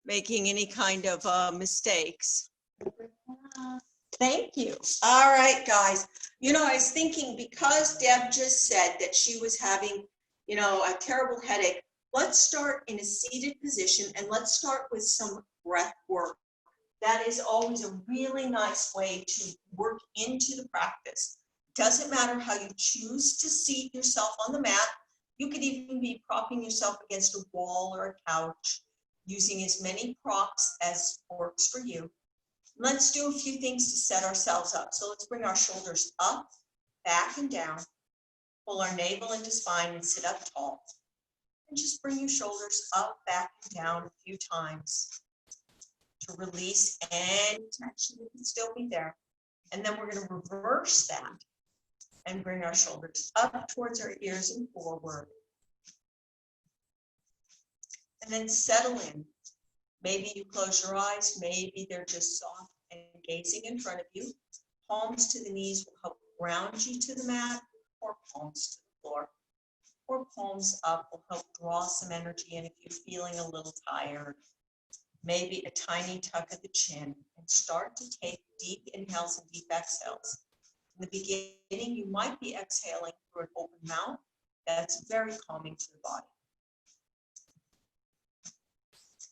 making any kind of mistakes. Thank you. All right, guys. You know, I was thinking, because Deb just said that she was having, you know, a terrible headache, let's start in a seated position and let's start with some breath work. That is always a really nice way to work into the practice. Doesn't matter how you choose to seat yourself on the mat. You could even be propping yourself against a wall or a couch, using as many props as works for you. Let's do a few things to set ourselves up. So let's bring our shoulders up, back, and down. Pull our navel into spine and sit up tall. And just bring your shoulders up, back, and down a few times to release any tension that can still be there. And then we're going to reverse that and bring our shoulders up towards our ears and forward. And then settle in. Maybe you close your eyes, maybe they're just soft and gazing in front of you. Palms to the knees will help ground you to the mat, or palms to the floor, or palms up will help draw some energy in if you're feeling a little tired. Maybe a tiny tuck of the chin, and start to take deep inhales and deep exhales. In the beginning, you might be exhaling through an open mouth. That's very calming to the body.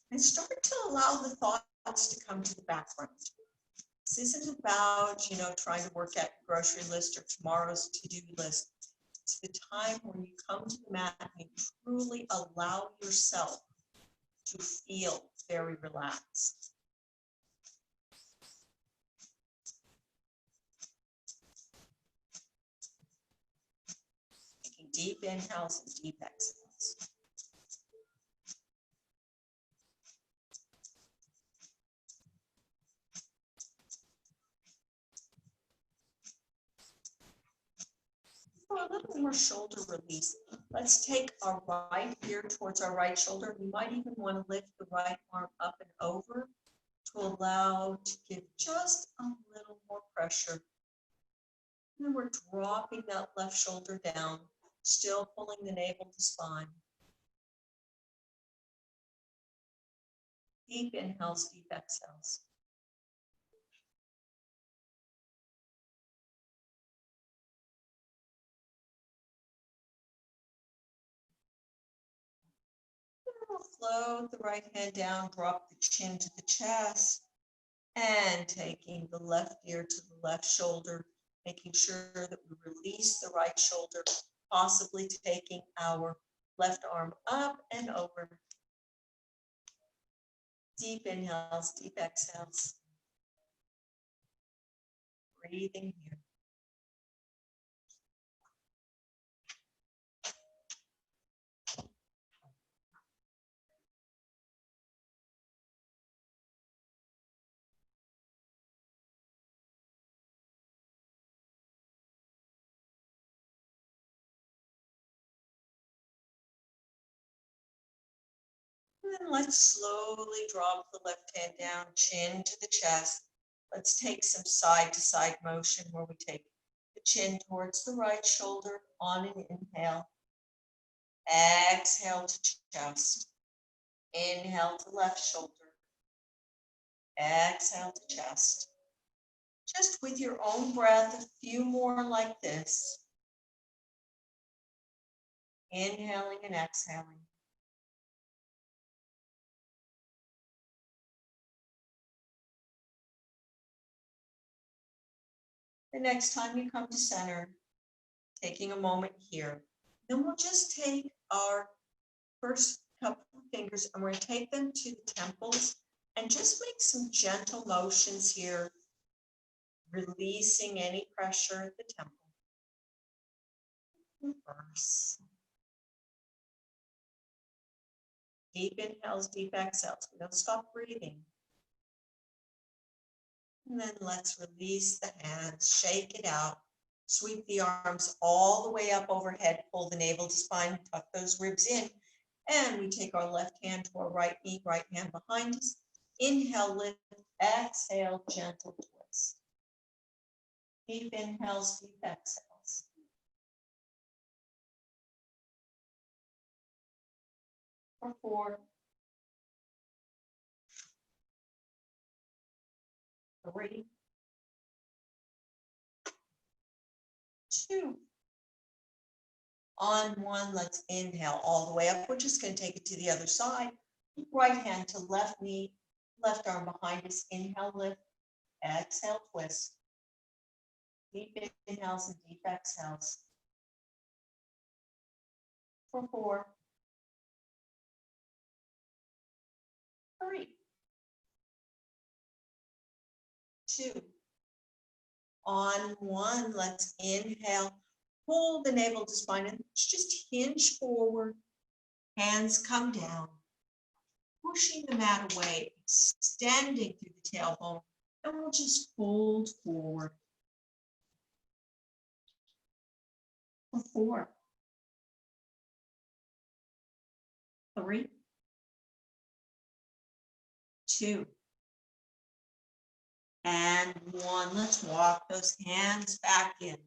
And start to allow the thoughts to come to the background. This isn't about, you know, trying to work out your grocery list or tomorrow's to-do list. It's the time when you come to the mat and you truly allow yourself to feel very relaxed. Taking deep inhales and deep exhales. For a little more shoulder release, let's take our right ear towards our right shoulder. You might even want to lift the right arm up and over to allow to give just a little more pressure. And then we're dropping that left shoulder down, still pulling the navel to spine. Deep inhales, deep exhales. Float the right hand down, drop the chin to the chest, and taking the left ear to the left shoulder, making sure that we release the right shoulder, possibly taking our left arm up and over. Deep inhales, deep exhales. Breathing here. And then let's slowly drop the left hand down, chin to the chest. Let's take some side to side motion where we take the chin towards the right shoulder on an inhale. Exhale to chest. Inhale to left shoulder. Exhale to chest. Just with your own breath, a few more like this. Inhaling and exhaling. The next time you come to center, taking a moment here, then we'll just take our first couple of fingers and we're going to take them to the temples and just make some gentle motions here, releasing any pressure at the temple. Reverse. Deep inhales, deep exhales. We don't stop breathing. And then let's release the hands, shake it out. Sweep the arms all the way up overhead, pull the navel to spine, tuck those ribs in. And we take our left hand to our right knee, right hand behind us. Inhale, lift, exhale, gentle twist. Deep inhales, deep exhales. For 4, 3, 2. On 1, let's inhale all the way up. We're just going to take it to the other side. Right hand to left knee, left arm behind us. Inhale, lift. Exhale, twist. Deep inhales and deep exhales. For 4, 3, 2. On 1, let's inhale. Pull the navel to spine and just hinge forward. Hands come down. Pushing the mat away, extending through the tailbone, and we'll just fold forward. For 4, 3, 2, and 1. Let's walk those hands back in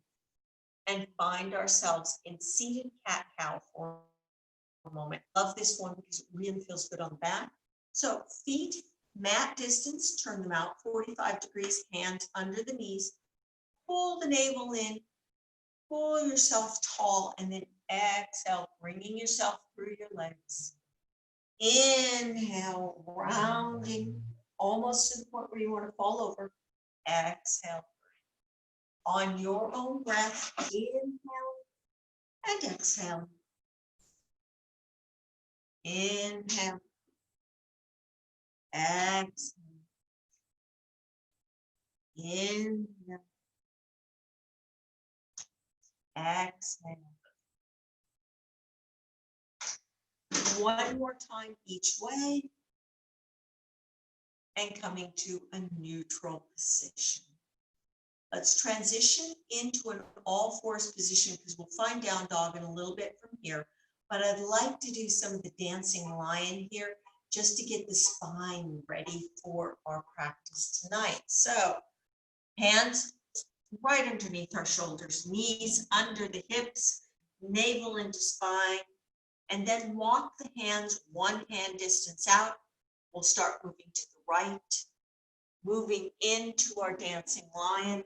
and find ourselves in seated cat-cow for a moment. Love this one because it really feels good on the back. So feet mat distance, turn them out 45 degrees, hands under the knees. Pull the navel in, pull yourself tall, and then exhale, bringing yourself through your legs. Inhale, rounding almost to the point where you want to fall over. Exhale. On your own breath, inhale and exhale. Inhale. Exhale. Inhale. Exhale. One more time each way. And coming to a neutral position. Let's transition into an all-fours position because we'll find down dog in a little bit from here. But I'd like to do some of the dancing lion here just to get the spine ready for our practice tonight. So hands right underneath our shoulders, knees under the hips, navel into spine, and then walk the hands 1 hand distance out. We'll start moving to the right, moving into our dancing lion,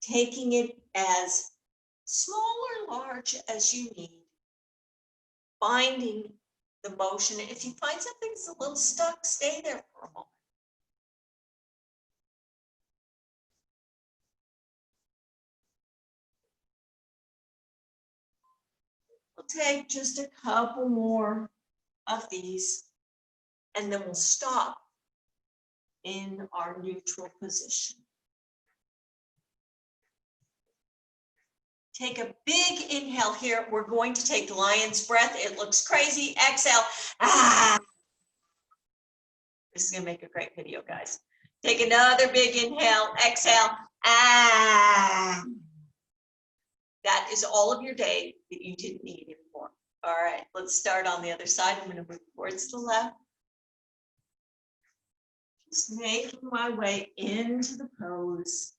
taking it as small or large as you need, finding the motion. If you find something's a little stuck, stay there for a moment. We'll take just a couple more of these, and then we'll stop in our neutral position. Take a big inhale here. We're going to take lion's breath. It looks crazy. Exhale. Ah. This is going to make a great video, guys. Take another big inhale. Exhale. Ah. That is all of your day that you didn't need anymore. All right, let's start on the other side. I'm going to move towards the left. Just making my way into the pose.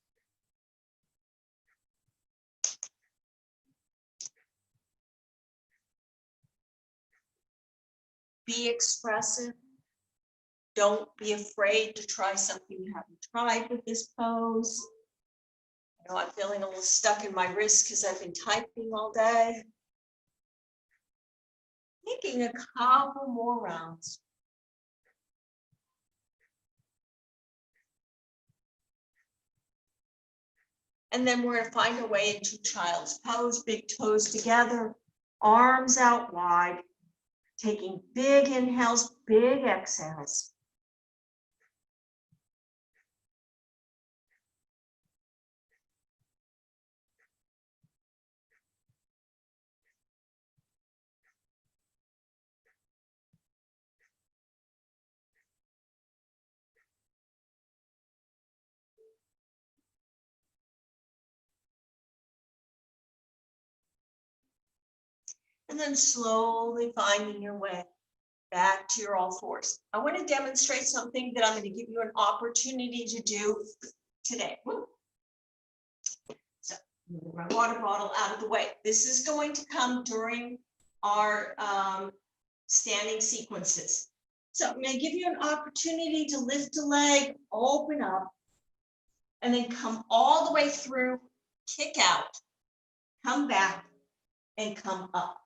Be expressive. Don't be afraid to try something you haven't tried with this pose. I know I'm feeling a little stuck in my wrist because I've been typing all day. Taking a couple more rounds. And then we're going to find our way into child's pose, big toes together, arms out wide, taking big inhales, big exhales. And then slowly finding your way back to your all fours. I want to demonstrate something that I'm going to give you an opportunity to do today. So move my water bottle out of the way. This is going to come during our standing sequences. So I'm going to give you an opportunity to lift a leg, open up, and then come all the way through, kick out, come back, and come up.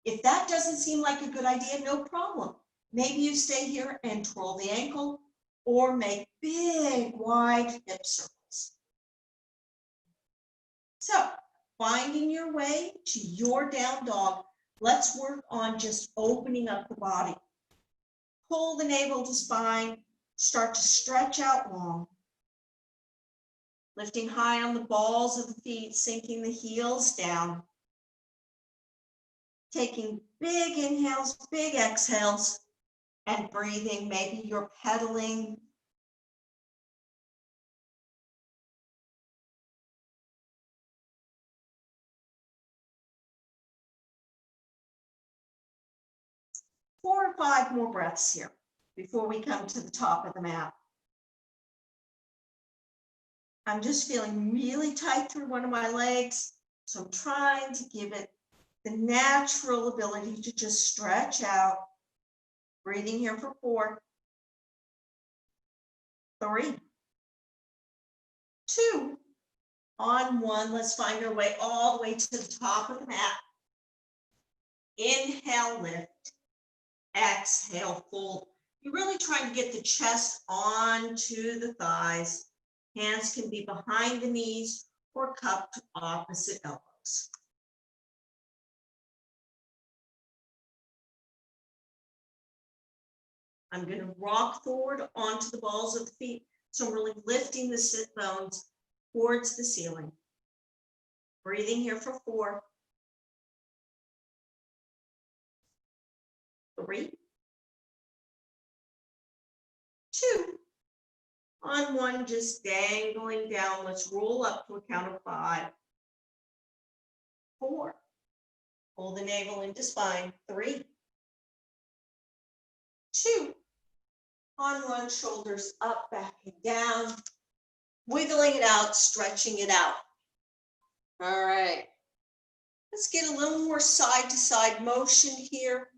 If that doesn't seem like a good idea, no problem. Maybe you stay here and twirl the ankle or make big, wide hip circles. So, finding your way to your down dog, let's work on just opening up the body. Pull the navel to spine, start to stretch out long. Lifting high on the balls of the feet, sinking the heels down. Taking big inhales, big exhales, and breathing. Maybe you're pedaling. Four or five more breaths here before we come to the top of the mat. I'm just feeling really tight through one of my legs, so I'm trying to give it the natural ability to just stretch out. Breathing here for 4, 3, 2, on 1. Let's find our way all the way to the top of the mat. Inhale, lift. Exhale, fold. You're really trying to get the chest onto the thighs. Hands can be behind the knees or cupped to opposite elbows. I'm going to rock forward onto the balls of the feet. So I'm really lifting the sit bones towards the ceiling. Breathing here for 4, 3, 2, on 1, just dangling down. Let's roll up to a count of 5, 4, pull the navel into spine, 3, 2, on 1, shoulders up, back and down, wiggling it out, stretching it out. All right, let's get a little more side to side motion here.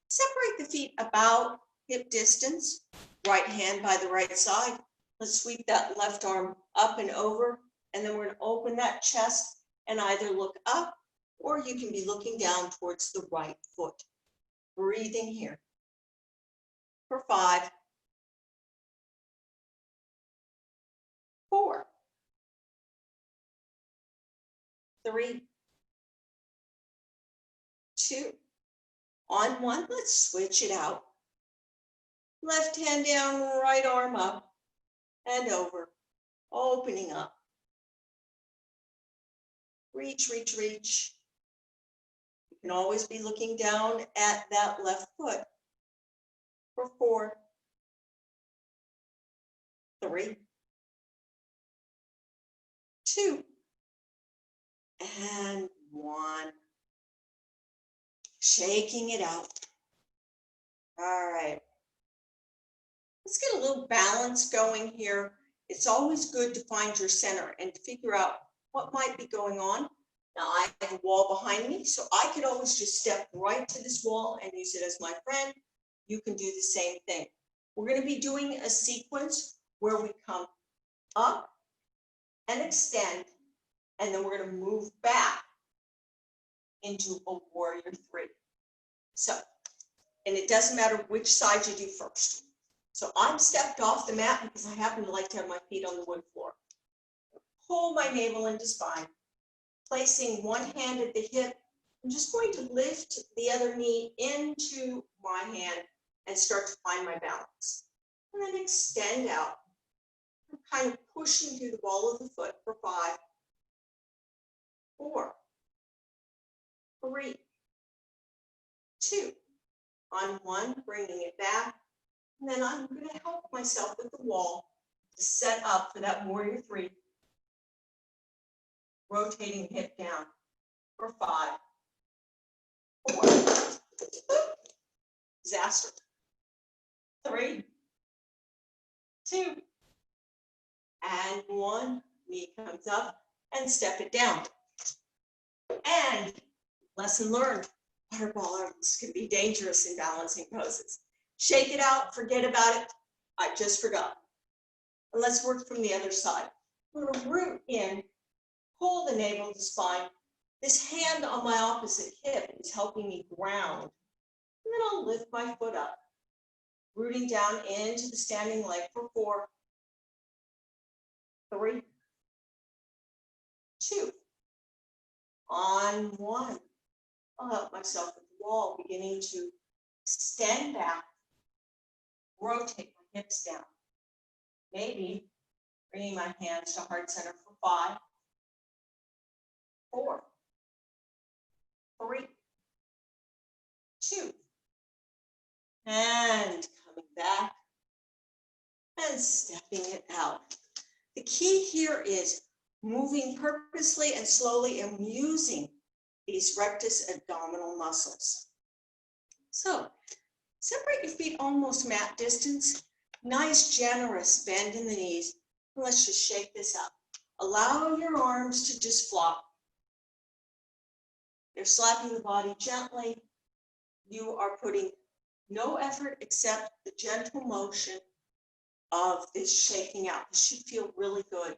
Separate the feet about hip distance, right hand by the right side. Let's sweep that left arm up and over, and then we're going to open that chest and either look up or you can be looking down towards the right foot. Breathing here for 5, 4, 3, 2, on 1. Let's switch it out. Left hand down, right arm up and over, opening up. Reach, reach, reach. You can always be looking down at that left foot for 4, 3, 2, and 1. Shaking it out. All right. Let's get a little balance going here. It's always good to find your center and figure out what might be going on. Now I have a wall behind me, so I could always just step right to this wall and use it as my friend. You can do the same thing. We're going to be doing a sequence where we come up and extend, and then we're going to move back into a warrior 3. So, and it doesn't matter which side you do first. So I'm stepped off the mat because I happen to like to have my feet on the wood floor. Pull my navel into spine, placing one hand at the hip. I'm just going to lift the other knee into my hand and start to find my balance. And then extend out. I'm kind of pushing through the ball of the foot for 5, 4, 3, 2, on 1, bringing it back. And then I'm going to help myself with the wall to set up for that warrior 3. Rotating hip down for 5, 4, disaster, 3, 2, and 1. Knee comes up and step it down. And lesson learned, butterball arms can be dangerous in balancing poses. Shake it out, forget about it. I just forgot. And let's work from the other side. I'm going to root in, pull the navel of the spine. This hand on my opposite hip is helping me ground. And then I'll lift my foot up, rooting down into the standing leg for 4, 3, 2. On 1. I'll help myself with the wall, beginning to extend back, rotate my hips down. Maybe bringing my hands to heart center for 5, 4, 3, 2. And coming back and stepping it out. The key here is moving purposely and slowly and using these rectus abdominal muscles. So separate your feet almost mat distance. Nice generous bend in the knees. Let's just shake this up. Allow your arms to just flop. They're slapping the body gently. You are putting no effort except the gentle motion of this shaking out. This should feel really good.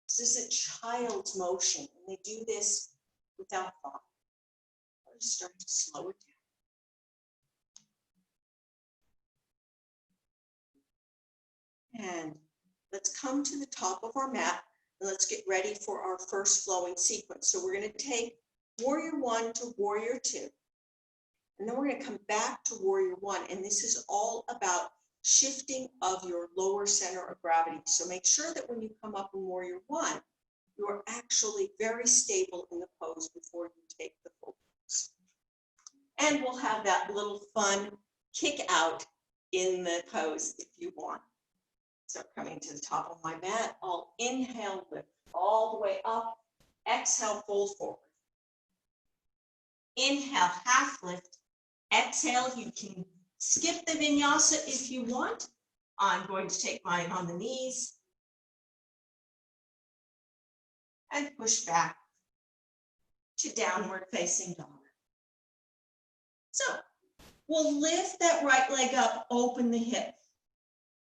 This is a child's motion, and they do this without thought. I'll just start to slow it down. And let's come to the top of our mat, and let's get ready for our first flowing sequence. So we're going to take Warrior 1 to Warrior 2. And then we're going to come back to Warrior 1. And this is all about shifting of your lower center of gravity. So make sure that when you come up in Warrior 1, you are actually very stable in the pose before you take the full pose. And we'll have that little fun kick out in the pose if you want. So coming to the top of my mat, I'll inhale, lift all the way up. Exhale, fold forward. Inhale, half lift. Exhale, you can skip the vinyasa if you want. I'm going to take mine on the knees and push back to downward facing dog. So we'll lift that right leg up, open the hip.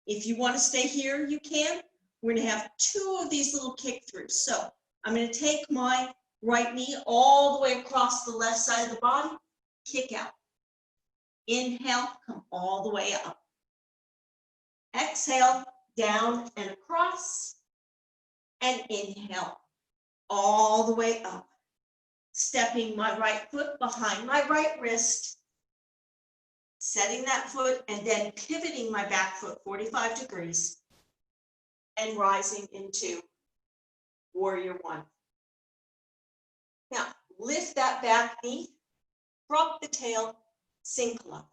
If you want to stay here, you can. We're going to have 2 of these little kick throughs. So I'm going to take my right knee all the way across the left side of the body, kick out. Inhale, come all the way up. Exhale, down and across. And inhale, all the way up. Stepping my right foot behind my right wrist. Setting that foot and then pivoting my back foot 45 degrees. And rising into Warrior 1. Now, lift that back knee. Drop the tail. Sink low.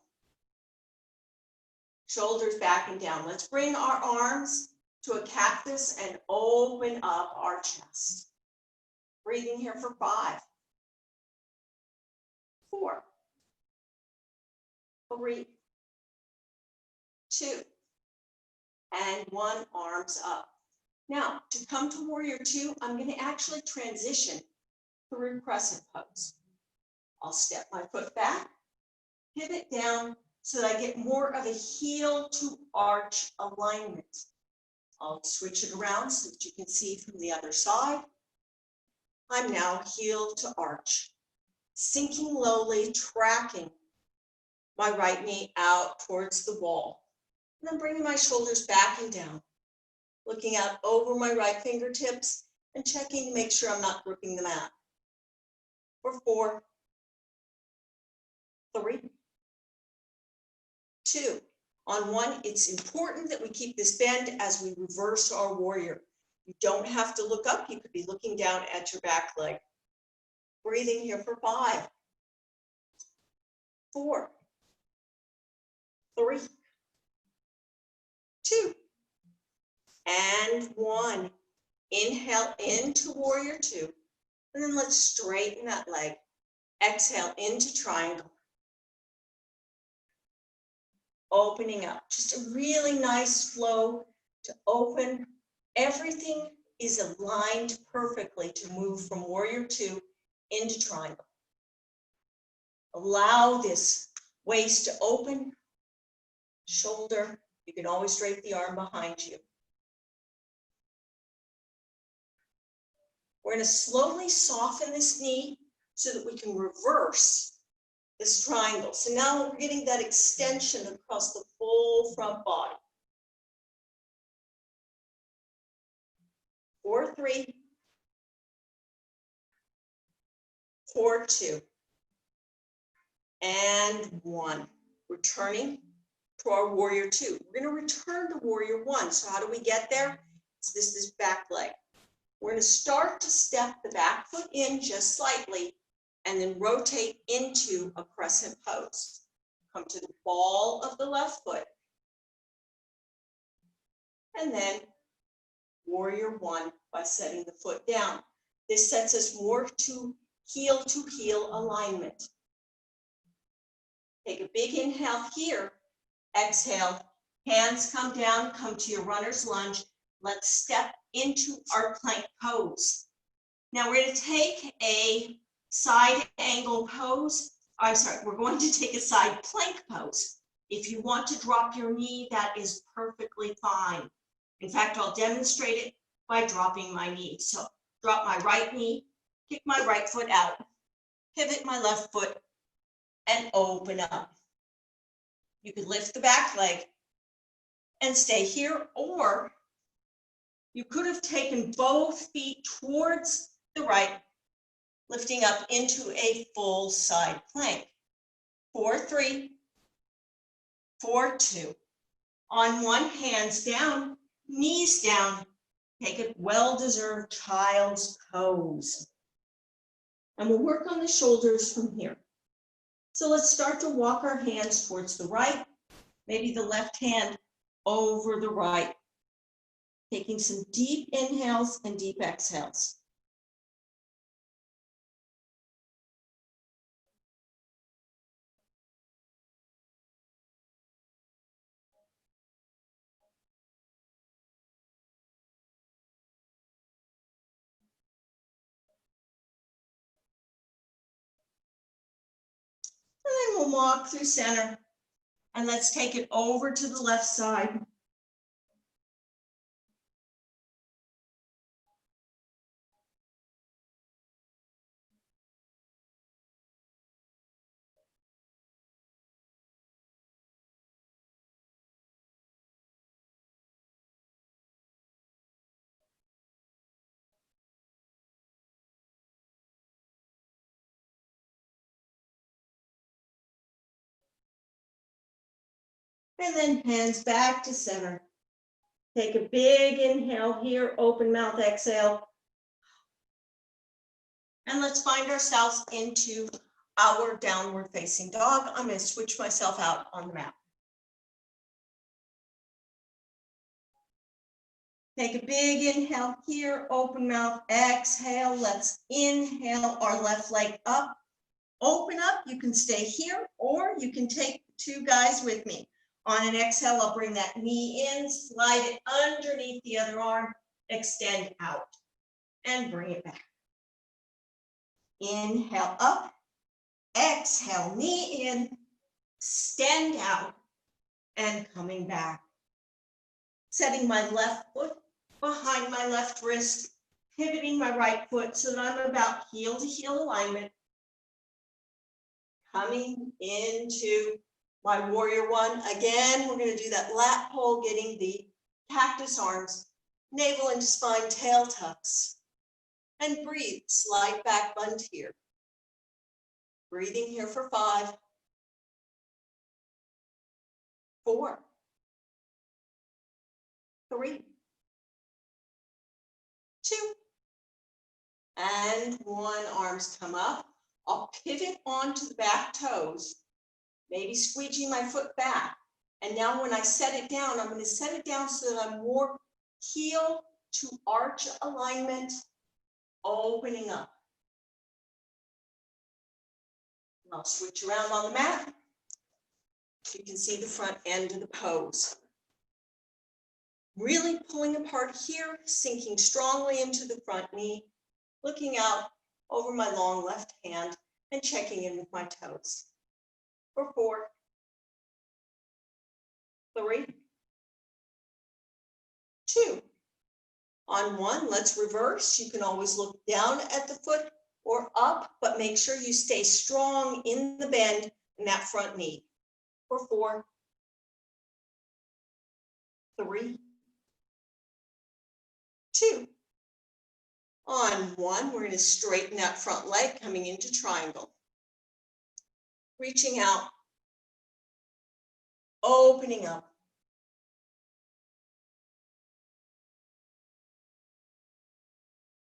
Shoulders back and down. Let's bring our arms to a cactus and open up our chest. Breathing here for 5, 4, 3, 2, and 1. Arms up. Now, to come to Warrior 2, I'm going to actually transition through crescent pose. I'll step my foot back. Pivot down so that I get more of a heel to arch alignment. I'll switch it around so that you can see from the other side. I'm now heel to arch, sinking lowly, tracking my right knee out towards the wall. And then bringing my shoulders back and down, looking out over my right fingertips and checking to make sure I'm not gripping the mat. For 4, 3, 2. On 1, it's important that we keep this bend as we reverse our warrior. You don't have to look up. You could be looking down at your back leg. Breathing here for 5, 4, 3, 2, and 1. Inhale into Warrior 2. And then let's straighten that leg. Exhale into triangle. Opening up. Just a really nice flow to open. Everything is aligned perfectly to move from Warrior 2 into triangle. Allow this waist to open, shoulder. You can always drape the arm behind you. We're going to slowly soften this knee so that we can reverse this triangle. So now we're getting that extension across the full front body. 4, 3, 4, 2, and 1. Returning to our warrior 2. We're going to return to warrior 1. So how do we get there? So this is back leg. We're going to start to step the back foot in just slightly and then rotate into a crescent pose. Come to the ball of the left foot. And then warrior 1 by setting the foot down. This sets us more to heel alignment. Take a big inhale here. Exhale. Hands come down, come to your runner's lunge. Let's step into our plank pose. Now we're going to take a side angle pose. I'm sorry, we're going to take a side plank pose. If you want to drop your knee, that is perfectly fine. In fact, I'll demonstrate it by dropping my knee. So drop my right knee, kick my right foot out, pivot my left foot, and open up. You could lift the back leg and stay here, or you could have taken both feet towards the right, lifting up into a full side plank. 4, 3, 4, 2. On one, hands down, knees down. Take a well-deserved child's pose. And we'll work on the shoulders from here. So let's start to walk our hands towards the right, maybe the left hand over the right. Taking some deep inhales and deep exhales. And then we'll walk through center. And let's take it over to the left side. And then hands back to center. Take a big inhale here, open mouth exhale. And let's find ourselves into our downward facing dog. I'm going to switch myself out on the mat. Take a big inhale here, open mouth, exhale. Let's inhale our left leg up. Open up, you can stay here, or you can take 2 guys with me. On an exhale, I'll bring that knee in, slide it underneath the other arm, extend out, and bring it back. Inhale up, exhale, knee in, extend out, and coming back. Setting my left foot behind my left wrist, pivoting my right foot so that I'm about heel to heel alignment. Coming into my warrior 1. Again, we're going to do that lat pull, getting the cactus arms, navel into spine, tail tucks. And breathe, slide back, bund here. Breathing here for 5, 4, 3, 2, and 1. Arms come up. I'll pivot onto the back toes, maybe squeegee my foot back. And now when I set it down, I'm going to set it down so that I'm more heel to arch alignment, opening up. I'll switch around on the mat. You can see the front end of the pose. Really pulling apart here, sinking strongly into the front knee, looking out over my long left hand and checking in with my toes. For 4, 3, 2, On one, let's reverse. You can always look down at the foot or up, but make sure you stay strong in the bend in that front knee. For 4, 3, 2. On one, we're going to straighten that front leg coming into triangle. Reaching out, opening up.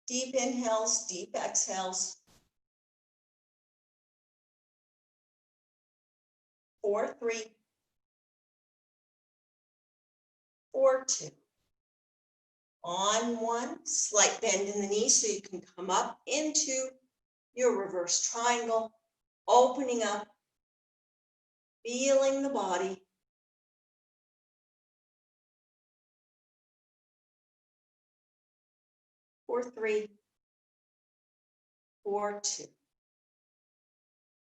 Deep inhales, deep exhales. 4, 3, 4, 2. On one, slight bend in the knee so you can come up into your reverse triangle, opening up, feeling the body. 4, 3, 4, 2.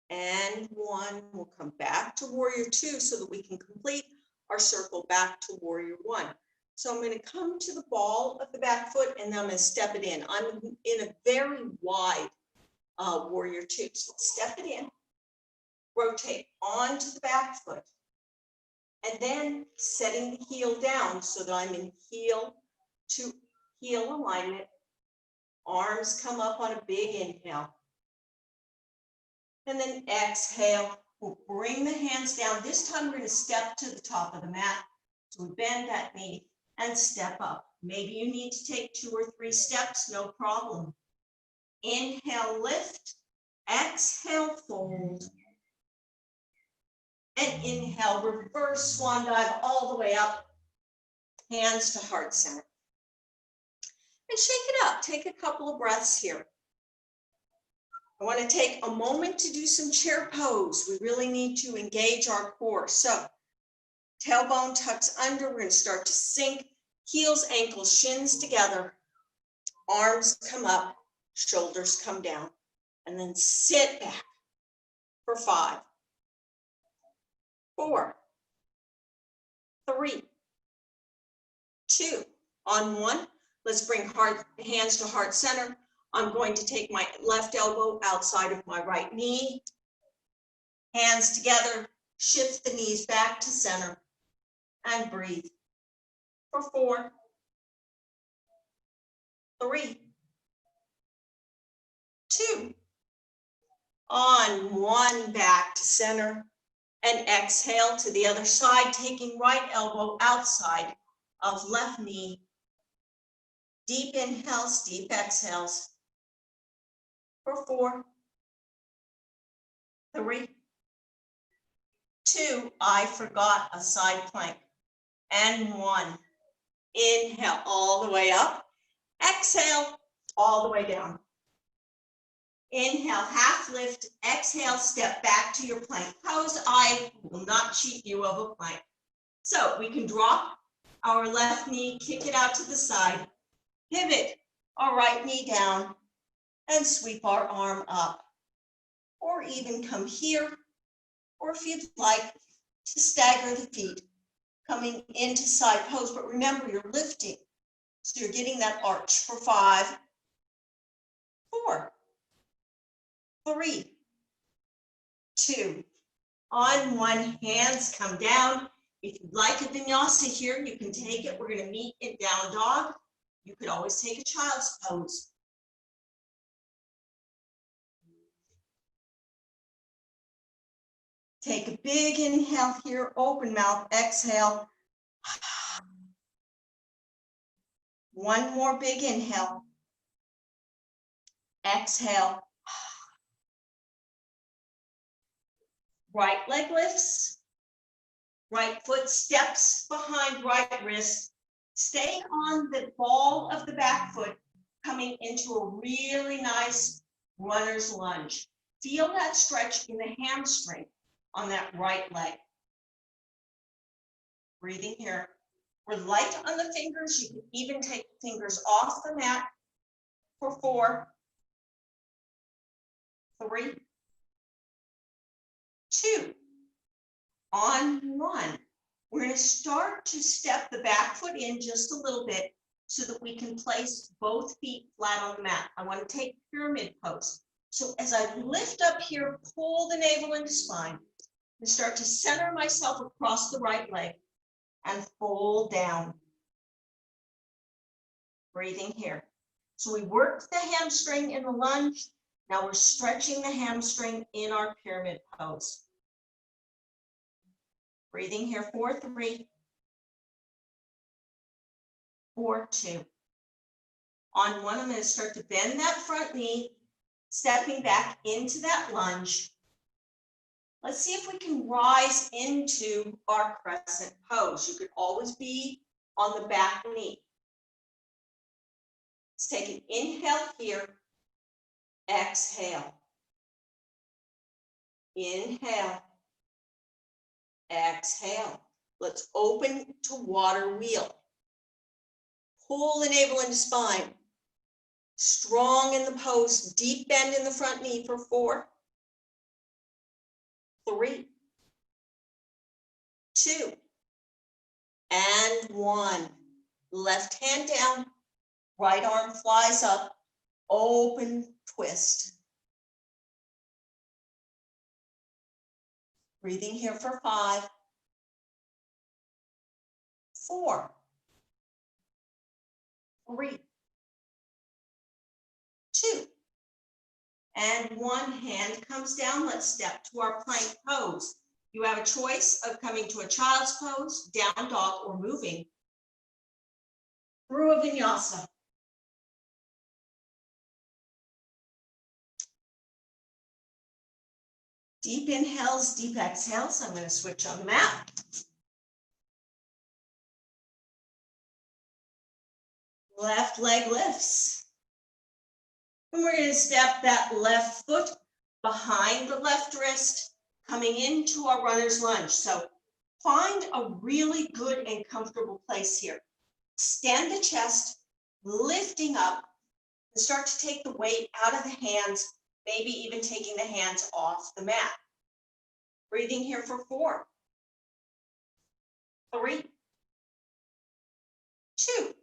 And 1, we'll come back to warrior 2 so that we can complete our circle back to warrior 1. So I'm going to come to the ball of the back foot and then I'm going to step it in. I'm in a very wide warrior 2. So step it in, rotate onto the back foot, and then setting the heel down so that I'm in heel to heel alignment. Arms come up on a big inhale. And then exhale, we'll bring the hands down. This time we're going to step to the top of the mat. So we bend that knee and step up. Maybe you need to take 2 or 3 steps, no problem. Inhale, lift. Exhale, fold. And inhale, reverse swan dive all the way up. Hands to heart center. And shake it up. Take a couple of breaths here. I want to take a moment to do some chair pose. We really need to engage our core. So tailbone tucks under. We're going to start to sink. Heels, ankles, shins together. Arms come up. Shoulders come down. And then sit back for 5, 4, 3, 2. On 1, let's bring hands to heart center. I'm going to take my left elbow outside of my right knee. Hands together, shift the knees back to center and breathe. For 4, 3, 2. On 1, back to center and exhale to the other side, taking right elbow outside of left knee. Deep inhales, deep exhales. For 4, 3, 2, I forgot a side plank. And 1, inhale all the way up. Exhale all the way down. Inhale, half lift. Exhale, step back to your plank pose. I will not cheat you of a plank. So we can drop our left knee, kick it out to the side, pivot our right knee down, and sweep our arm up. Or even come here, or if you'd like to stagger the feet, coming into side pose. But remember, you're lifting, so you're getting that arch for 5, 4, 3, 2. On 1, hands come down. If you'd like a vinyasa here, you can take it. We're going to meet in down dog. You could always take a child's pose. Take a big inhale here, open mouth, exhale. 1 more big inhale. Exhale. Right leg lifts. Right foot steps behind right wrist. Stay on the ball of the back foot, coming into a really nice runner's lunge. Feel that stretch in the hamstring on that right leg. Breathing here. We're light on the fingers. You can even take the fingers off the mat for 4, 3, 2. On 1, we're going to start to step the back foot in just a little bit so that we can place both feet flat on the mat. I want to take pyramid pose. So as I lift up here, pull the navel into spine, and start to center myself across the right leg and fold down. Breathing here. So we work the hamstring in the lunge. Now we're stretching the hamstring in our pyramid pose. Breathing here, 4, 3, 4, 2. On 1, I'm going to start to bend that front knee, stepping back into that lunge. Let's see if we can rise into our crescent pose. You could always be on the back knee. Let's take an inhale here. Exhale. Inhale. Exhale. Let's open to water wheel. Pull the navel into spine. Strong in the pose. Deep bend in the front knee for 4, 3, 2, and 1. Left hand down. Right arm flies up. Open twist. Breathing here for 5, 4, 3, 2, and 1. Hand comes down. Let's step to our plank pose. You have a choice of coming to a child's pose, down dog, or moving through a vinyasa. Deep inhales, deep exhales. I'm going to switch on the mat. Left leg lifts. And we're going to step that left foot behind the left wrist, coming into our runner's lunge. So find a really good and comfortable place here. Stand the chest, lifting up, and start to take the weight out of the hands, maybe even taking the hands off the mat. Breathing here for 4, 3, 2.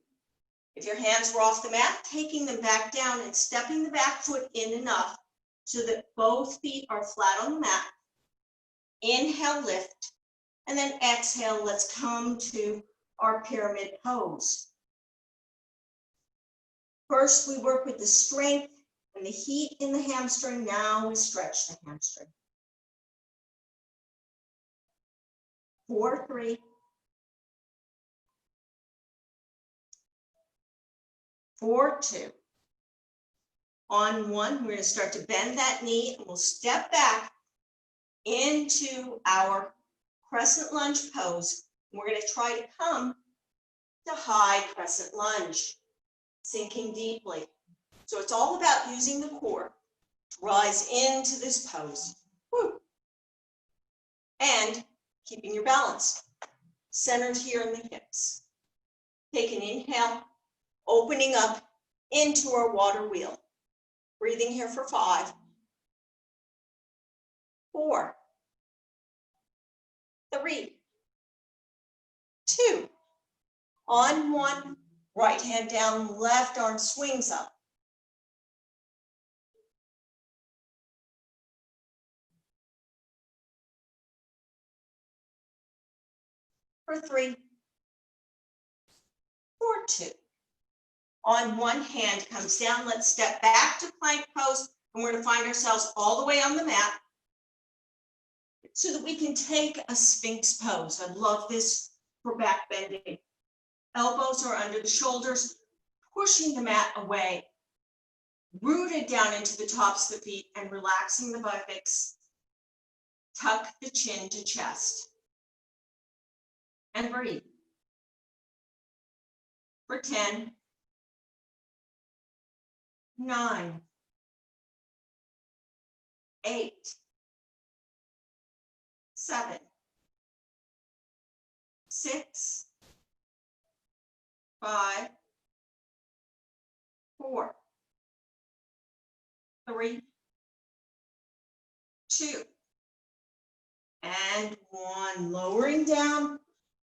If your hands were off the mat, taking them back down and stepping the back foot in enough so that both feet are flat on the mat. Inhale, lift, and then exhale. Let's come to our pyramid pose. First, we work with the strength and the heat in the hamstring. Now we stretch the hamstring. 4, 3, 4, 2. On 1, we're going to start to bend that knee and we'll step back into our crescent lunge pose. We're going to try to come to high crescent lunge, sinking deeply. So it's all about using the core to rise into this pose. Woo. And keeping your balance centered here in the hips. Take an inhale, opening up into our water wheel. Breathing here for 5, 4, 3, 2. On 1, right hand down, left arm swings up. For 3, 4, 2. On 1, hand comes down. Let's step back to plank pose, and we're going to find ourselves all the way on the mat so that we can take a Sphinx pose. I love this for back bending. Elbows are under the shoulders, pushing the mat away, rooted down into the tops of the feet and relaxing the buttocks. Tuck the chin to chest. And breathe. For 10, 9, 8, 7, 6, 5, 4, 3, 2, and 1. Lowering down,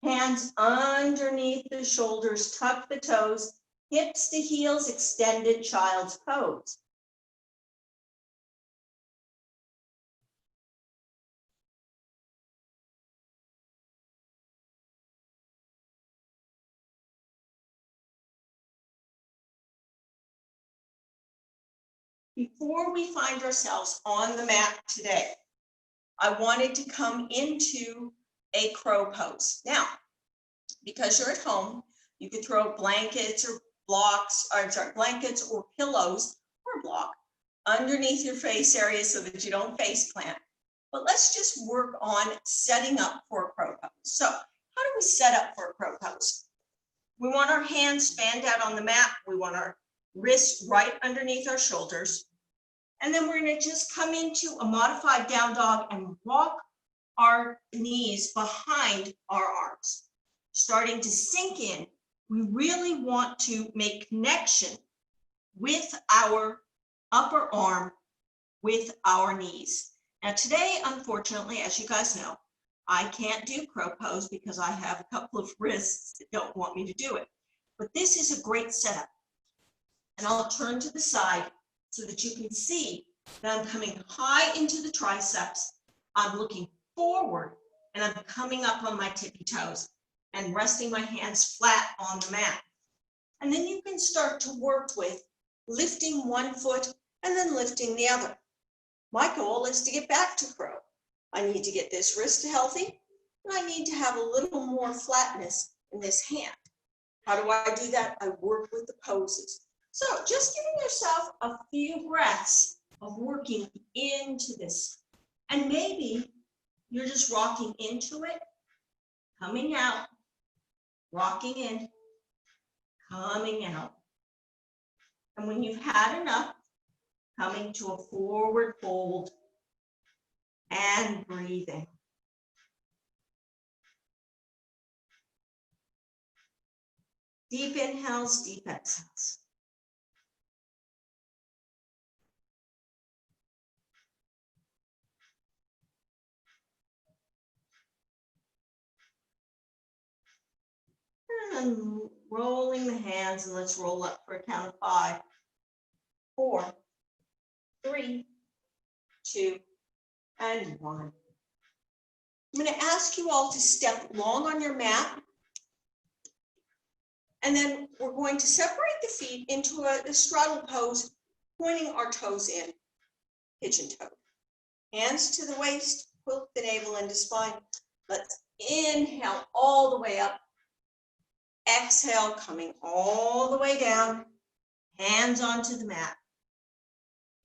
hands underneath the shoulders, tuck the toes, Hips to heels, extended child's pose. Before we find ourselves on the mat today, I wanted to come into a crow pose. Now, because you're at home, you could throw blankets or blocks, or sorry, blankets or pillows or a block underneath your face area so that you don't face plant. But let's just work on setting up for a crow pose. So how do we set up for a crow pose? We want our hands fanned out on the mat. We want our wrists right underneath our shoulders. And then we're going to just come into a modified down dog and walk our knees behind our arms. Starting to sink in, we really want to make connection with our upper arm with our knees. Now today, unfortunately, as you guys know, I can't do crow pose because I have a couple of wrists that don't want me to do it. But this is a great setup. And I'll turn to the side so that you can see that I'm coming high into the triceps. I'm looking forward and I'm coming up on my tippy toes and resting my hands flat on the mat. And then you can start to work with lifting one foot and then lifting the other. My goal is to get back to crow. I need to get this wrist healthy, and I need to have a little more flatness in this hand. How do I do that? I work with the poses. So just giving yourself a few breaths of working into this. And maybe you're just rocking into it, coming out, rocking in, coming out. And when you've had enough, coming to a forward fold and breathing. Deep inhales, deep exhales. And rolling the hands, and let's roll up for a count of 5, 4, 3, 2, and 1. I'm going to ask you all to step long on your mat. And then we're going to separate the feet into a straddle pose, pointing our toes in, pigeon toe. Hands to the waist, quilt the navel into spine. Let's inhale all the way up. Exhale, coming all the way down. Hands onto the mat.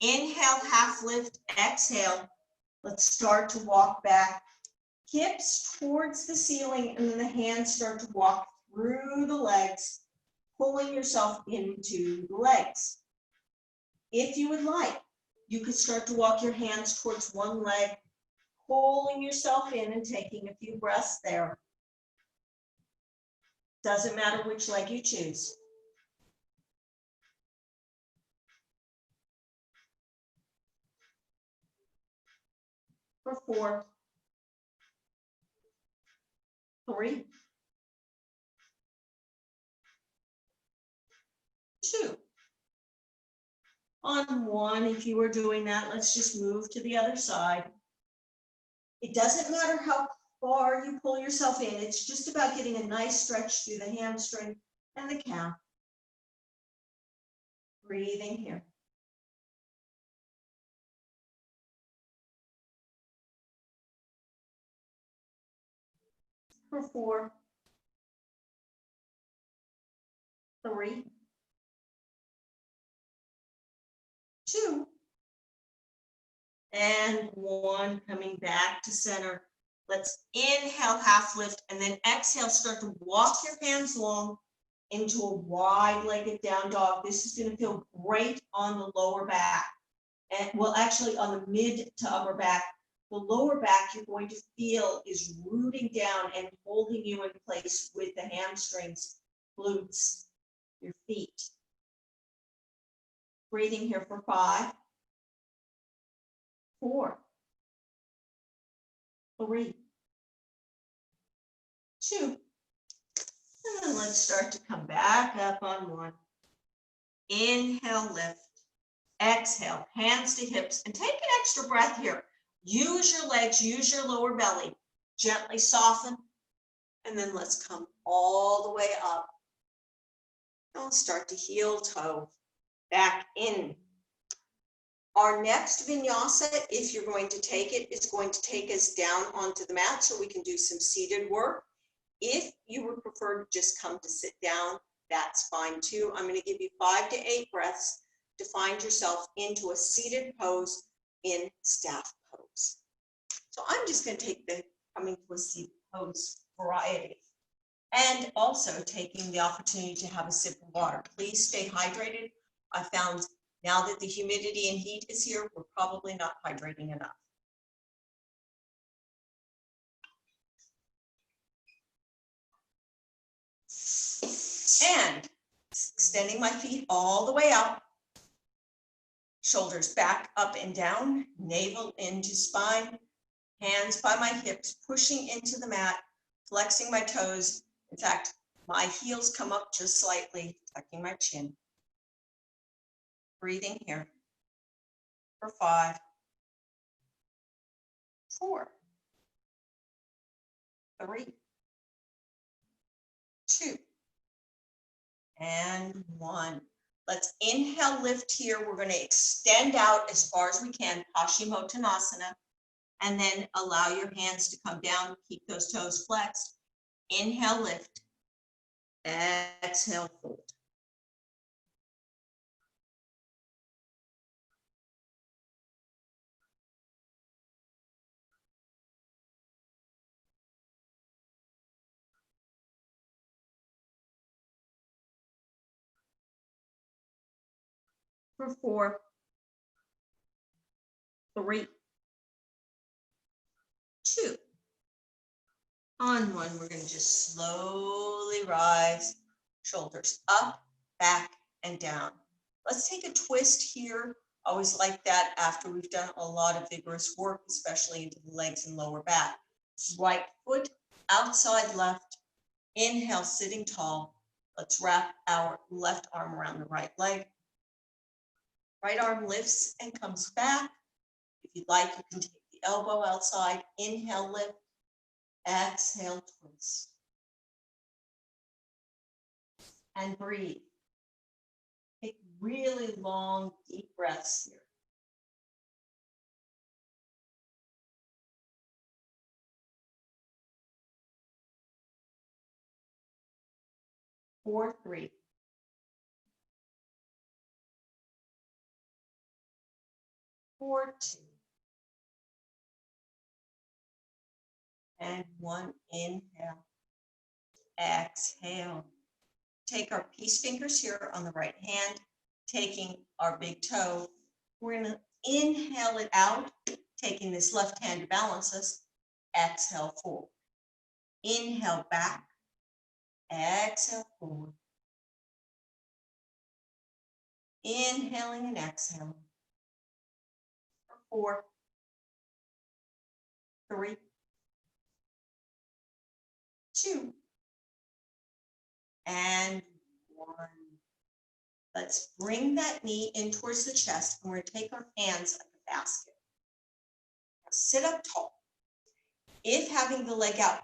Inhale, half lift, exhale. Let's start to walk back. Hips towards the ceiling, and then the hands start to walk through the legs, pulling yourself into the legs. If you would like, you could start to walk your hands towards one leg, pulling yourself in and taking a few breaths there. Doesn't matter which leg you choose. For 4, 3, 2. On 1, if you were doing that, let's just move to the other side. It doesn't matter how far you pull yourself in. It's just about getting a nice stretch through the hamstring and the calf. Breathing here. For 4, 3, 2, and 1, coming back to center. Let's inhale, half lift, and then exhale, start to walk your hands long into a wide-legged down dog. This is going to feel great on the lower back. And well, actually on the mid to upper back. The lower back you're going to feel is rooting down and holding you in place with the hamstrings, glutes, your feet. Breathing here for 5, 4, 3, 2. And then let's start to come back up on 1. Inhale, lift. Exhale, hands to hips, and take an extra breath here. Use your legs, use your lower belly. Gently soften, and then let's come all the way up. Now start to heel toe back in. Our next vinyasa, if you're going to take it, is going to take us down onto the mat so we can do some seated work. If you would prefer to just come to sit down, that's fine too. I'm going to give you 5 to 8 breaths to find yourself into a seated pose in staff pose. So I'm just going to take the coming to a seated pose variety. And also taking the opportunity to have a sip of water. Please stay hydrated. I found now that the humidity and heat is here, we're probably not hydrating enough. And extending my feet all the way out. Shoulders back, up and down, navel into spine, hands by my hips, pushing into the mat, flexing my toes. In fact, my heels come up just slightly, tucking my chin. Breathing here for 5, 4, 3, 2, and 1. Let's inhale, lift here. We're going to extend out as far as we can, Paschimottanasana, and then allow your hands to come down. Keep those toes flexed. Inhale, lift. Exhale, fold. For 4, 3, 2. On 1, we're going to just slowly rise, shoulders up, back, and down. Let's take a twist here. Always like that after we've done a lot of vigorous work, especially into the legs and lower back. Right foot outside left. Inhale, sitting tall. Let's wrap our left arm around the right leg. Right arm lifts and comes back. If you'd like, you can take the elbow outside. Inhale, lift. Exhale, twist. And breathe. Take really long, deep breaths here. 4, 3. 4, 2. And 1, inhale. Exhale. Take our peace fingers here on the right hand, taking our big toe. We're going to inhale it out, taking this left hand to balance us. Exhale, forward. Inhale, back. Exhale, forward. Inhaling and exhaling. 4, 3, 2, and 1. Let's bring that knee in towards the chest, and we're going to take our hands like a basket. Now sit up tall. If having the leg out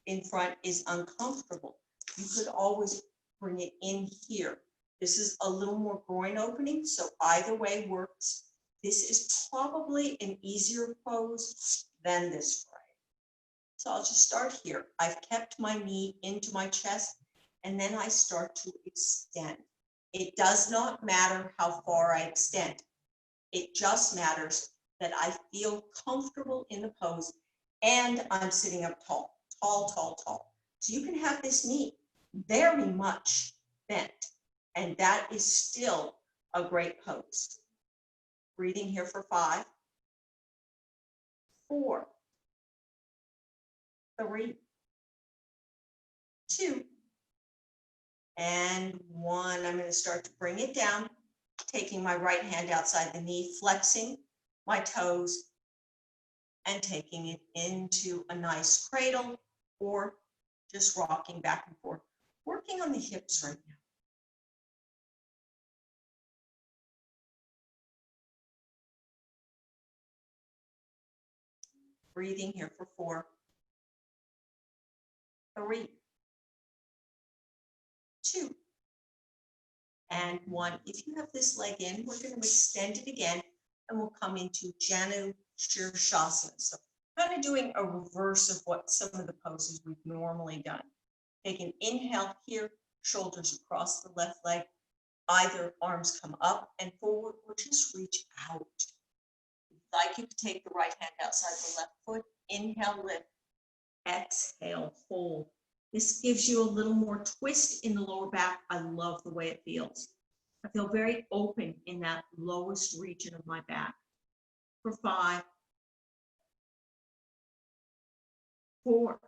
in front is uncomfortable, you could always bring it in here. This is a little more groin opening, so either way works. This is probably an easier pose than this variety. So I'll just start here. I've kept my knee into my chest, and then I start to extend. It does not matter how far I extend. It just matters that I feel comfortable in the pose and I'm sitting up tall, tall, tall, tall. So you can have this knee very much bent, and that is still a great pose. Breathing here for 5, 4, 3, 2, and 1. I'm going to start to bring it down, taking my right hand outside the knee, flexing my toes, and taking it into a nice cradle, or just rocking back and forth, working on the hips right now. breathing here for 4, 3, 2, and 1. If you have this leg in, we're going to extend it again, and we'll come into Janu Shirshasana. So kind of doing a reverse of what some of the poses we've normally done. Take an inhale here, shoulders across the left leg, either arms come up and forward, or just reach out. If you'd like, you could take the right hand outside the left foot, inhale, lift, exhale, hold. This gives you a little more twist in the lower back. I love the way it feels. I feel very open in that lowest region of my back. For 5, 4,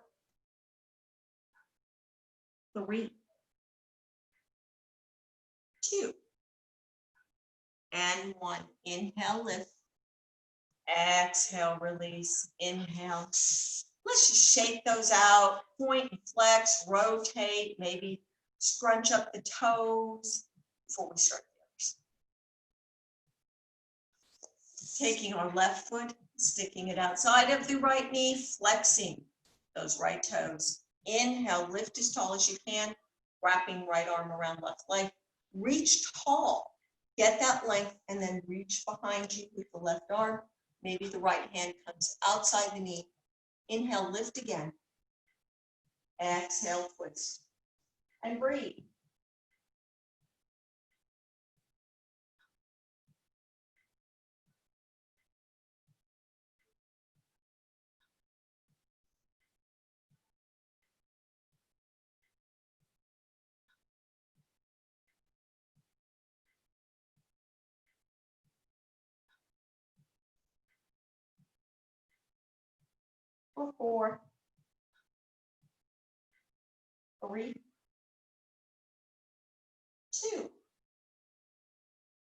3, 2, and 1. Inhale, lift. Exhale, release. Inhale. Let's just shake those out. Point and flex, rotate, maybe scrunch up the toes before we start the others. Taking our left foot, sticking it outside of the right knee, flexing those right toes. Inhale, lift as tall as you can, wrapping right arm around left leg. Reach tall, get that length, and then reach behind you with the left arm. Maybe the right hand comes outside the knee. Inhale, lift again. Exhale, twist. And breathe. For 4, 3, 2.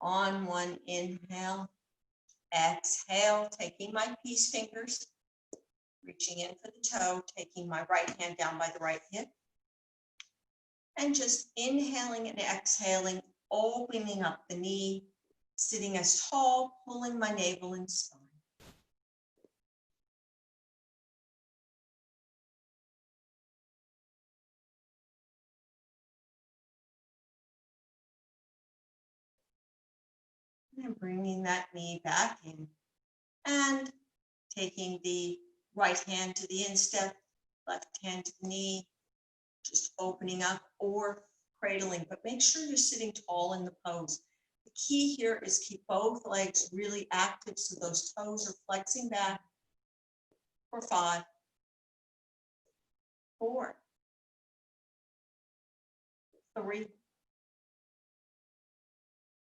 On 1, inhale, exhale, taking my peace fingers, reaching in for the toe, taking my right hand down by the right hip, and just inhaling and exhaling, opening up the knee, sitting as tall, pulling my navel and spine. And bringing that knee back in and taking the right hand to the instep, left hand to the knee, just opening up or cradling, but make sure you're sitting tall in the pose. The key here is keep both legs really active so those toes are flexing back. For 5, 4, 3,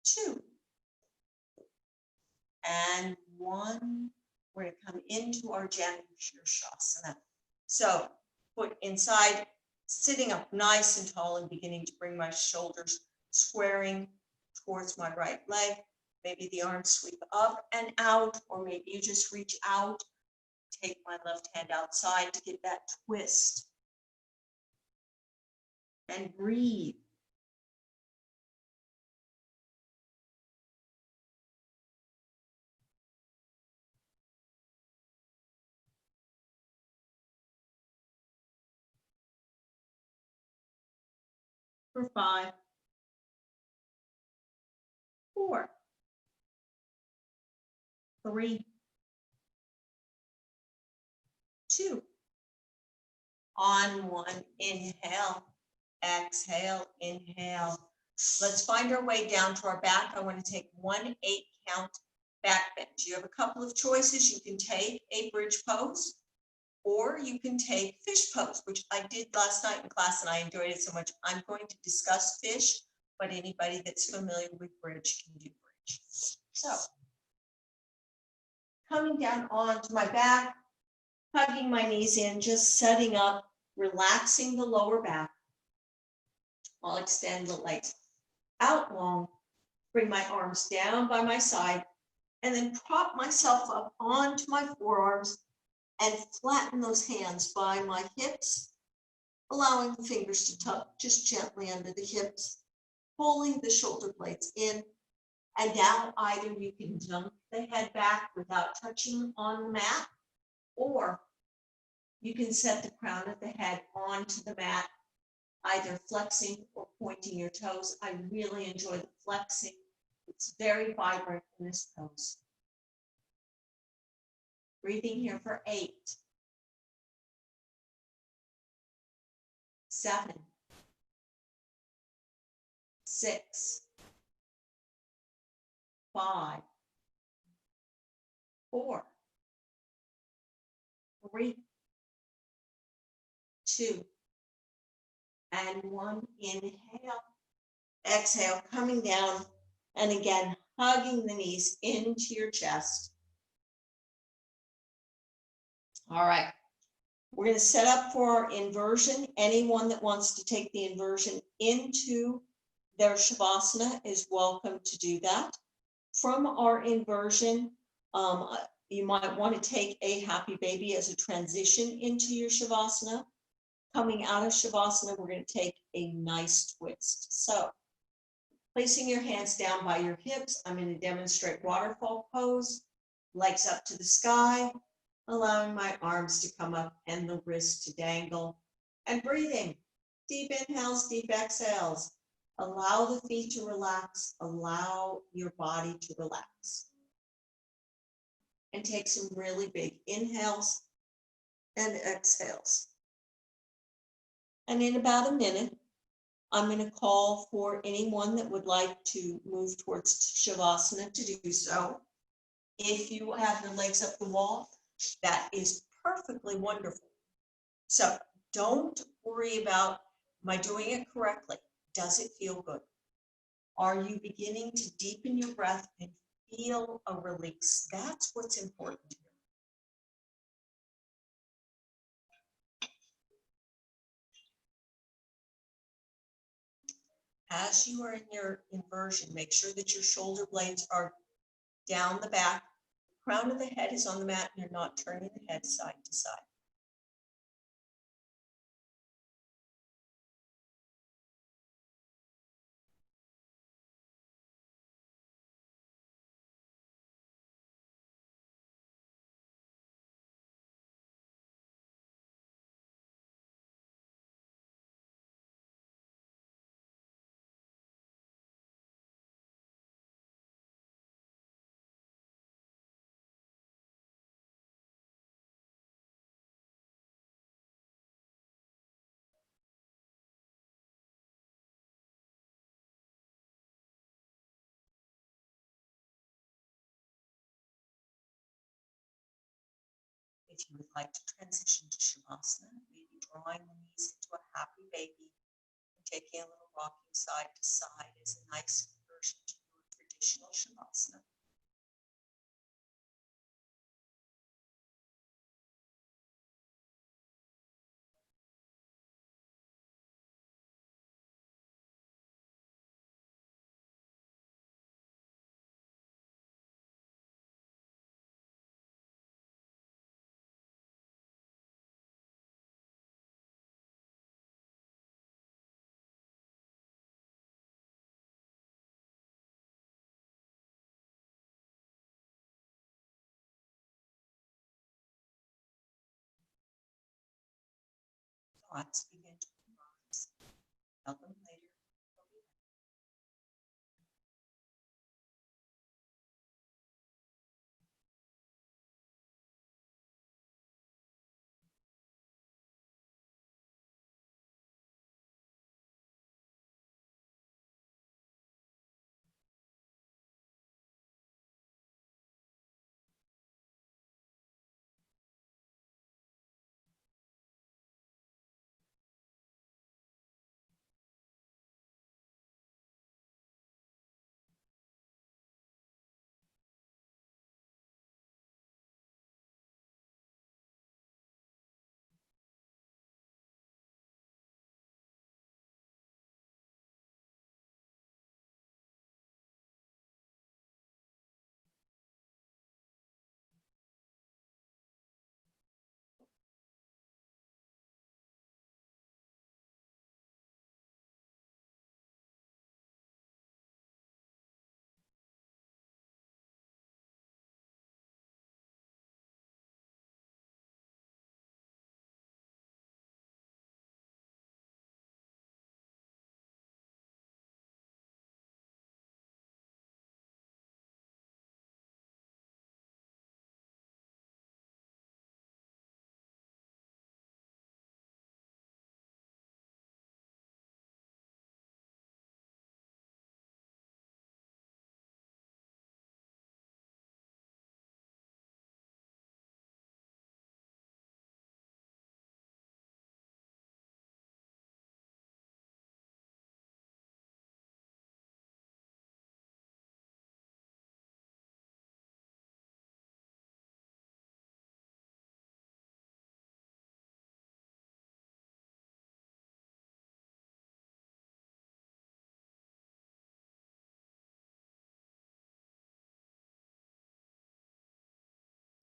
2, and 1. We're going to come into our Janu Shirshasana. So foot inside, sitting up nice and tall and beginning to bring my shoulders squaring towards my right leg. Maybe the arms sweep up and out, or maybe you just reach out. Take my left hand outside to get that twist. And breathe. For 5, 4, 3, 2. On 1, inhale, exhale, inhale. Let's find our way down to our back. I want to take 1 8 count back bend. You have a couple of choices. You can take a bridge pose, or you can take fish pose, which I did last night in class and I enjoyed it so much. I'm going to discuss fish, but anybody that's familiar with bridge can do bridge. So, coming down onto my back, hugging my knees in, just setting up, relaxing the lower back. I'll extend the legs out long, bring my arms down by my side, and then prop myself up onto my forearms and flatten those hands by my hips, allowing the fingers to tuck just gently under the hips, pulling the shoulder blades in. And now either you can dunk the head back without touching on the mat, Or you can set the crown of the head onto the mat, either flexing or pointing your toes. I really enjoy the flexing. It's very vibrant in this pose. Breathing here for 8, 7, 6, 5, 4, 3, 2, and 1. Inhale, exhale, coming down, and again, hugging the knees into your chest. All right, we're going to set up for our inversion. Anyone that wants to take the inversion into their Shavasana is welcome to do that. From our inversion, you might want to take a happy baby as a transition into your Shavasana. Coming out of Shavasana, we're going to take a nice twist. So, placing your hands down by your hips, I'm going to demonstrate waterfall pose, legs up to the sky, allowing my arms to come up and the wrists to dangle, and breathing. Deep inhales, deep exhales. Allow the feet to relax, allow your body to relax. And take some really big inhales and exhales. And in about a minute, I'm going to call for anyone that would like to move towards Shavasana to do so. If you have your legs up the wall, that is perfectly wonderful. So don't worry about, am I doing it correctly? Does it feel good? Are you beginning to deepen your breath and feel a release? That's what's important here. As you are in your inversion, make sure that your shoulder blades are down the back. The crown of the head is on the mat and you're not turning the head side to side. If you would like to transition to Shavasana, maybe drawing the knees into a happy baby and taking a little rocking side to side is a nice version to your traditional Shavasana. Thoughts begin to arise. Tell them later.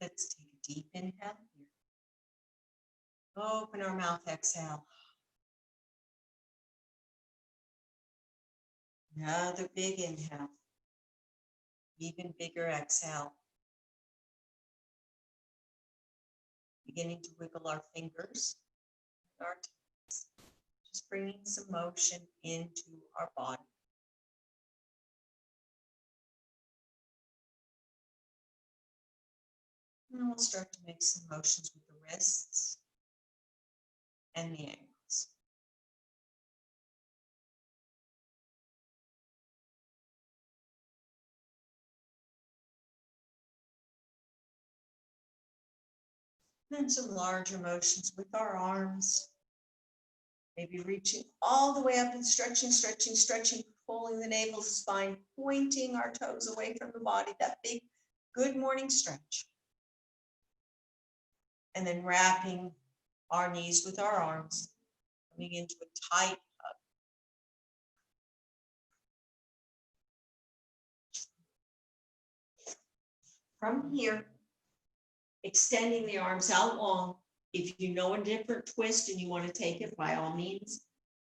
Let's take a deep inhale here. Open our mouth, exhale. Another big inhale. Even bigger exhale. Beginning to wiggle our fingers, our toes, just bringing some motion into our body. And then we'll start to make some motions with the wrists and the ankles. Then some larger motions with our arms. Maybe reaching all the way up and stretching, stretching, stretching, pulling the navel, spine, pointing our toes away from the body, that big good morning stretch. And then wrapping our knees with our arms, coming into a tight hug. From here, extending the arms out long. If you know a different twist and you want to take it, by all means,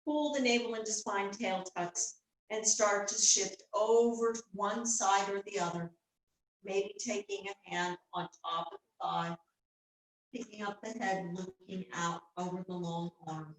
pull the navel into spine, tail tucks, and start to shift over to one side or the other. Maybe taking a hand on top of the thigh, picking up the head, looking out over the long arm.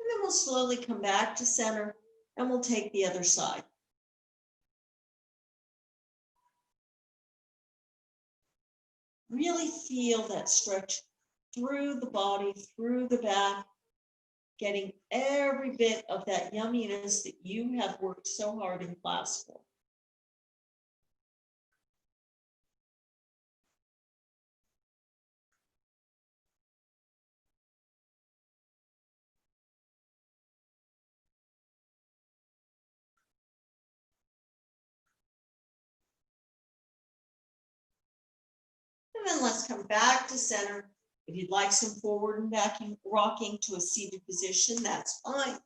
And then we'll slowly come back to center and we'll take the other side. Really feel that stretch through the body, through the back, getting every bit of that yumminess that you have worked so hard in class for. And then let's come back to center. If you'd like some forward and back rocking to a seated position, that's fine.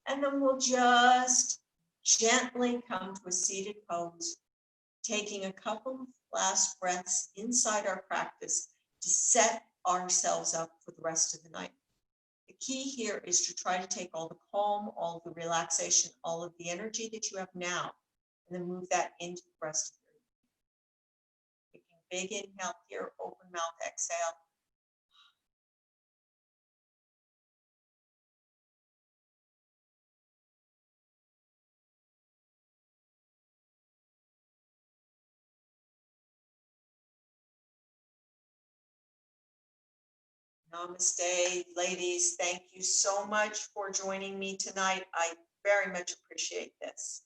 And then we'll just gently come to a seated pose, taking a couple of last breaths inside our practice to set ourselves up for the rest of the night. The key here is to try to take all the calm, all the relaxation, all of the energy that you have now, and then move that into the rest of your day. Taking a big inhale here, open mouth, exhale. Namaste, ladies. Thank you so much for joining me tonight. I very much appreciate this.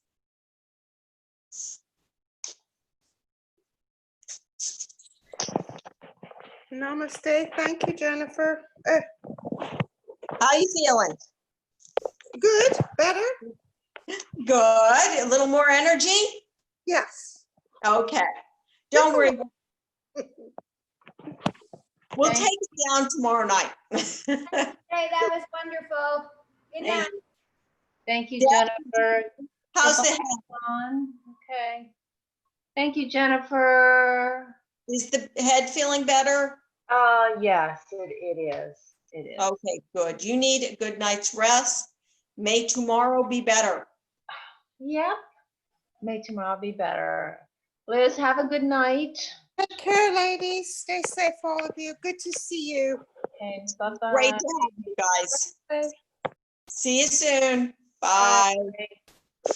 Namaste. Thank you, Jennifer. How you feeling? Good. Better? Good. A little more energy? Yes. Okay. Don't worry. We'll Thank- take it down tomorrow night. Hey, that was wonderful. Good Thank night. Thank you, Yeah. Jennifer. How's the head? On. Okay. Thank you, Jennifer. Is the head feeling better? Yes, it is. It is. Okay, good. You need a good night's rest. May tomorrow be better. Yep. May tomorrow be better. Liz, have a good night. Take care, ladies. Stay safe, all of you. Good to see you. Okay, bye-bye. Great to have you guys. Bye. See you soon. Bye. Bye.